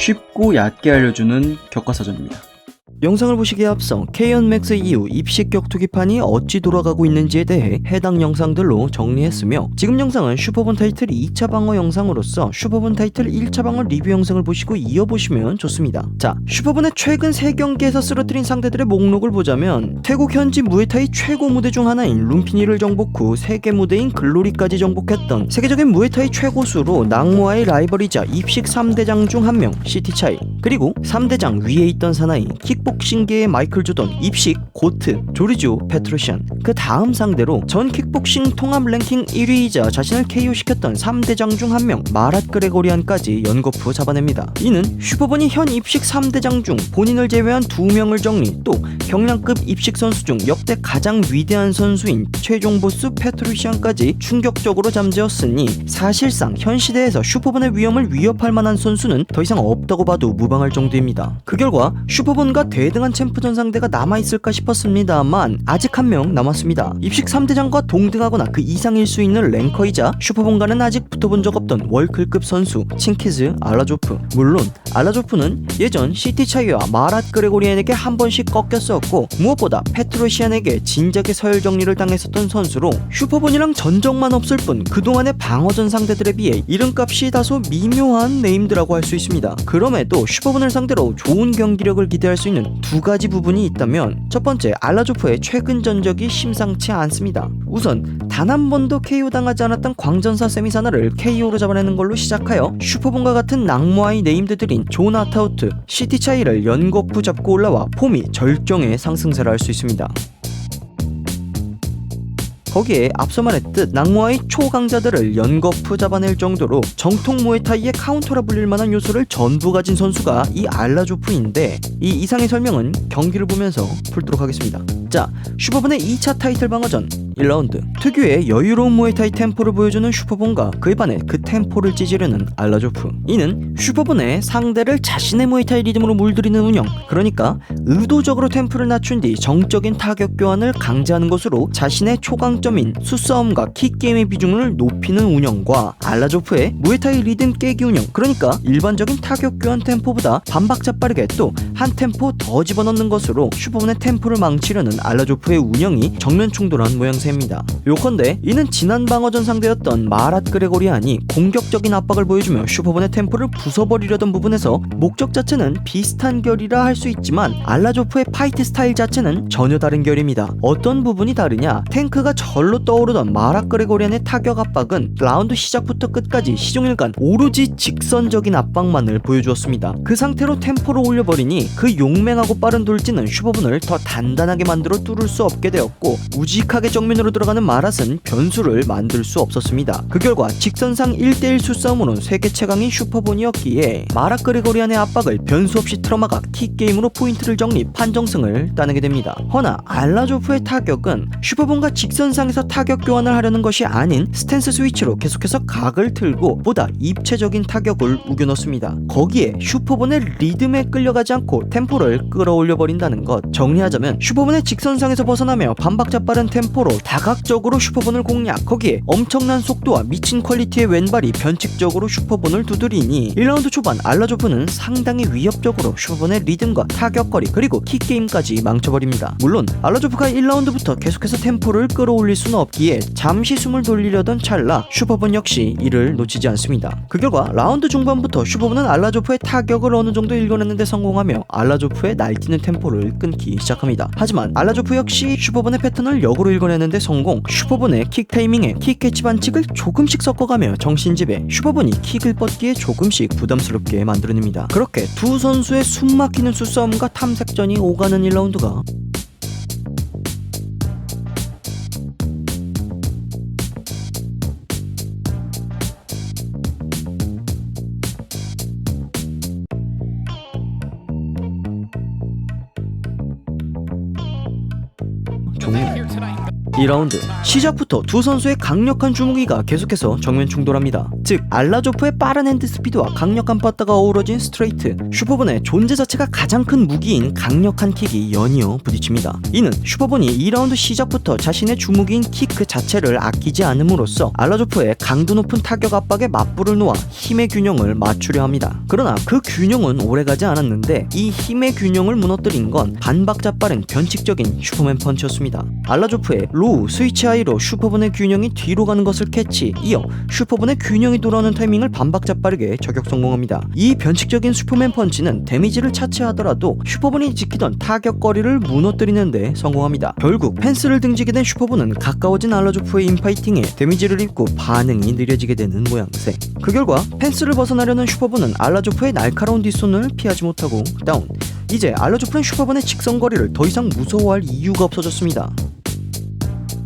쉽고 얕게 알려주는 교과서전입니다. 영상을 보시기에 앞서 K-1 맥스 이후 입식 격투기판이 어찌 돌아가고 있는지에 대해 해당 영상들로 정리했으며, 지금 영상은 슈퍼본 타이틀 2차 방어 영상으로서 슈퍼본 타이틀 1차 방어 리뷰 영상을 보시고 이어보시면 좋습니다. 자, 슈퍼본의 최근 3경기에서 쓰러뜨린 상대들의 목록을 보자면 태국 현지 무에타이 최고 무대 중 하나인 룸피니를 정복 후 세계 무대인 글로리까지 정복했던 세계적인 무에타이 최고수로 낙무와의 라이벌이자 입식 3대장 중 한 명 시티차이, 그리고 3대장 위에 있던 사나이 킥복싱계의 마이클 조던, 입식 고트, 조르지오 페트로시안, 그 다음 상대로 전 킥복싱 통합 랭킹 1위이자 자신을 KO시켰던 3대장 중 한 명 마랏 그레고리안까지 연거푸 잡아냅니다. 이는 슈퍼본이 현 입식 3대장 중 본인을 제외한 2명을 정리, 또 경량급 입식 선수 중 역대 가장 위대한 선수인 최종 보스 페트로시안까지 충격적으로 잠재웠으니 사실상 현 시대에서 슈퍼본의 위험을 위협할 만한 선수는 더 이상 없다고 봐도 무방할 정도입니다. 그 결과 슈퍼본과 대등한 챔프전 상대가 남아있을까 싶었습니다만 아직 한 명 남았습니다. 입식 3대장과 동등하거나 그 이상일 수 있는 랭커이자 슈퍼본과는 아직 붙어본 적 없던 월클급 선수 칭키즈 알라조프. 물론 알라조프는 예전 시티차이와 마랏 그레고리안에게 한 번씩 꺾였었고, 무엇보다 페트로시안에게 진작에 서열 정리를 당했었던 선수로 슈퍼본이랑 전적만 없을 뿐 그동안의 방어전 상대들에 비해 이름값이 다소 미묘한 네임드라고 할 수 있습니다. 그럼에도 슈퍼본을 상대로 좋은 경기력을 기대할 수 있는 두 가지 부분이 있다면, 첫 번째, 알라조프의 최근 전적이 심상치 않습니다. 우선 단 한 번도 KO 당하지 않았던 광전사 세미사나를 KO로 잡아내는 걸로 시작하여 슈퍼본과 같은 낙무아이 네임드들인 존 아타우트, 시티차이를 연거푸 잡고 올라와 폼이 절정의 상승세를 할 수 있습니다. 거기에 앞서 말했듯 낙무와의 초강자들을 연거푸 잡아낼 정도로 정통 무에타이의 카운터라 불릴 만한 요소를 전부 가진 선수가 이 알라조프인데, 이 이상의 설명은 경기를 보면서 풀도록 하겠습니다. 자, 슈퍼본의 2차 타이틀 방어전 1라운드. 특유의 여유로운 무에타이 템포를 보여주는 슈퍼본과 그에 반해 그 템포를 찢으려는 알라조프. 이는 슈퍼본의 상대를 자신의 무에타이 리듬으로 물들이는 운영, 그러니까 의도적으로 템포를 낮춘 뒤 정적인 타격 교환을 강제하는 것으로 자신의 초강점인 수싸움과 킥게임의 비중을 높이는 운영과 알라조프의 무에타이 리듬 깨기 운영, 그러니까 일반적인 타격 교환 템포보다 반박자 빠르게 또 한 템포 더 집어넣는 것으로 슈퍼본의 템포를 망치려는 알라조프의 운영이 정면 충돌한 모양새입니다. 요컨대 이는 지난 방어전 상대였던 마랏 그레고리안이 공격적인 압박을 보여주며 슈퍼본의 템포를 부숴버리려던 부분에서 목적 자체는 비슷한 결이라 할 수 있지만 알라조프의 파이트 스타일 자체는 전혀 다른 결입니다. 어떤 부분이 다르냐, 탱크가 절로 떠오르던 마랏 그레고리안의 타격 압박은 라운드 시작부터 끝까지 시종일관 오로지 직선적인 압박만을 보여주었습니다. 그 상태로 템포를 올려버리니 그 용맹하고 빠른 돌진은 슈퍼본을 더 단단하게 만들어 뚫을 수 없게 되었고, 우직하게 정면으로 들어가는 마랏은 변수를 만들 수 없었습니다. 그 결과 직선상 1대1 수싸움으로는 세계 최강인 슈퍼본이었기에 마랏 그레고리안의 압박을 변수 없이 틀어막아 킥게임으로 포인트를 정리, 판정승을 따내게 됩니다. 허나 알라조프의 타격은 슈퍼본과 직선상에서 타격 교환을 하려는 것이 아닌 스탠스 스위치로 계속해서 각을 틀고 보다 입체적인 타격을 우겨넣습니다. 거기에 슈퍼본의 리듬에 끌려가지 않고 템포를 끌어올려버린다는 것. 정리하자면 슈퍼본의 직선상에서 벗어나며 반박자 빠른 템포로 다각적으로 슈퍼본을 공략, 거기에 엄청난 속도와 미친 퀄리티의 왼발이 변칙적으로 슈퍼본을 두드리니 1라운드 초반 알라조프는 상당히 위협적으로 슈퍼본의 리듬과 타격거리 그리고 킥게임까지 망쳐버립니다. 물론 알라조프가 1라운드부터 계속해서 템포를 끌어올릴 수는 없기에 잠시 숨을 돌리려던 찰나 슈퍼본 역시 이를 놓치지 않습니다. 그 결과 라운드 중반부터 슈퍼본은 알라조프의 타격을 어느 정도 읽어내는데 성공하며 알라조프의 날뛰는 템포를 끊기 시작합니다. 하지만 알라조프 역시 슈퍼본의 패턴을 역으로 읽어내는데 성공, 슈퍼본의 킥 타이밍에 킥 캐치 반칙을 조금씩 섞어가며 정신지배, 슈퍼본이 킥을 뻗기에 조금씩 부담스럽게 만들어냅니다. 그렇게 두 선수의 숨막히는 수싸움과 탐색전이 오가는 1라운드가 종료. 2라운드 시작부터 두 선수의 강력한 주무기가 계속해서 정면 충돌합니다. 즉 알라조프의 빠른 핸드 스피드와 강력한 빠따가 어우러진 스트레이트, 슈퍼본의 존재 자체가 가장 큰 무기인 강력한 킥이 연이어 부딪힙니다. 이는 슈퍼본이 2라운드 시작부터 자신의 주무기인 킥 그 자체를 아끼지 않음으로써 알라조프의 강도 높은 타격 압박에 맞불을 놓아 힘의 균형을 맞추려 합니다. 그러나 그 균형은 오래가지 않았는데 이 힘의 균형을 무너뜨린 건 반박자 빠른 변칙적인 슈퍼맨 펀치였습니다. 알라조프의 로우 스위치 하이로 슈퍼본의 균형이 뒤로 가는 것을 캐치, 이어 슈퍼본의 균형이 돌아오는 타이밍을 반박자 빠르게 저격 성공합니다. 이 변칙적인 슈퍼맨 펀치는 데미지를 차치하더라도 슈퍼본이 지키던 타격거리를 무너뜨리는데 성공합니다. 결국 펜스를 등지게 된 슈퍼본은 가까워진 알라조프의 인파이팅에 데미지를 입고 반응이 느려지게 되는 모양새. 그 결과 펜스를 벗어나려는 슈퍼본은 알라조프의 날카로운 뒷손을 피하지 못하고 다운. 이제 알라조프는 슈퍼본의 직선거리를 더 이상 무서워할 이유가 없어졌습니다.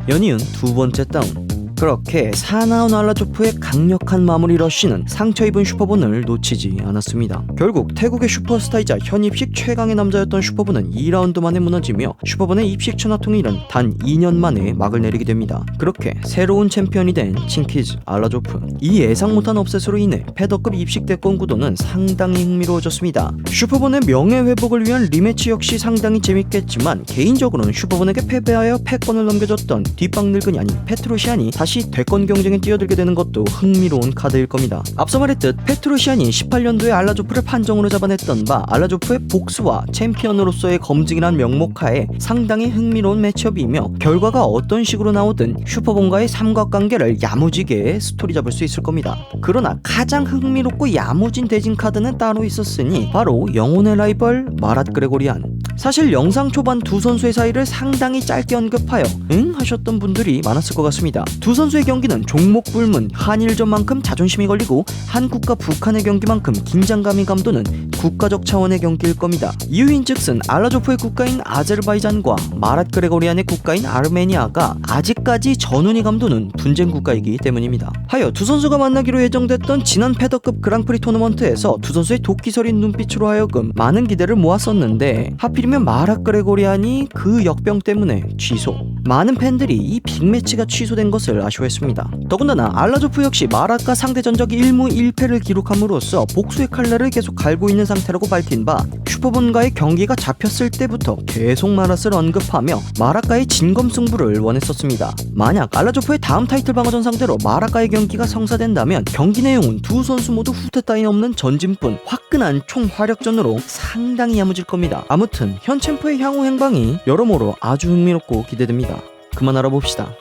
연이은 두 번째 다운. 그렇게 사나운 알라조프의 강력한 마무리 러쉬는 상처 입은 슈퍼본을 놓치지 않았습니다. 결국 태국의 슈퍼스타이자 현 입식 최강의 남자였던 슈퍼본은 2라운드 만에 무너지며 슈퍼본의 입식 천하통일은 단 2년 만에 막을 내리게 됩니다. 그렇게 새로운 챔피언이 된 칭키즈 알라조프. 이 예상 못한 업셋으로 인해 패더급 입식 대권 구도는 상당히 흥미로워졌습니다. 슈퍼본의 명예회복을 위한 리매치 역시 상당히 재밌겠지만 개인적으로는 슈퍼본에게 패배하여 패권을 넘겨줬던 뒷방 늙은이 아닌 페트로시안이 다시 대권 경쟁에 뛰어들게 되는 것도 흥미로운 카드일 겁니다. 앞서 말했듯 페트로시안이 18년도에 알라조프를 판정으로 잡아냈던 바 알라조프의 복수와 챔피언으로서의 검증이란 명목하에 상당히 흥미로운 매치업이며 결과가 어떤 식으로 나오든 슈퍼본과의 삼각관계를 야무지게 스토리 잡을 수 있을 겁니다. 그러나 가장 흥미롭고 야무진 대진 카드는 따로 있었으니 바로 영혼의 라이벌 마랏 그레고리안. 사실 영상 초반 두 선수의 사이를 상당히 짧게 언급하여 응? 하셨던 분들이 많았을 것 같습니다. 두 선수의 경기는 종목 불문, 한일전만큼 자존심이 걸리고 한국과 북한의 경기만큼 긴장감이 감도는 국가적 차원의 경기일 겁니다. 이유인즉슨 알라조프의 국가인 아제르바이잔과 마랏 그레고리안의 국가인 아르메니아가 아직까지 전운이 감도는 분쟁 국가이기 때문입니다. 하여 두 선수가 만나기로 예정됐던 지난 패더급 그랑프리 토너먼트에서 두 선수의 도끼서린 눈빛으로 하여금 많은 기대를 모았었는데 하필이면 마랏 그레고리안이 그 역병 때문에 취소. 많은 팬들이 이 빅매치가 취소된 것을 아쉬워했습니다. 더군다나 알라조프 역시 마랏과 상대 전적 1무 1패를 기록함으로써 복수의 칼날을 계속 갈고 있는 상태라고 밝힌 바 슈퍼본과의 경기가 잡혔을 때부터 계속 마랏을 언급하며 마랏과의 진검승부를 원했었습니다. 만약 알라조프의 다음 타이틀 방어전 상대로 마랏과의 경기가 성사된다면 경기 내용은 두 선수 모두 후퇴 따윈 없는 전진뿐 화끈한 총화력전으로 상당히 야무질 겁니다. 아무튼 현 챔프의 향후 행방이 여러모로 아주 흥미롭고 기대됩니다. 그만 알아봅시다.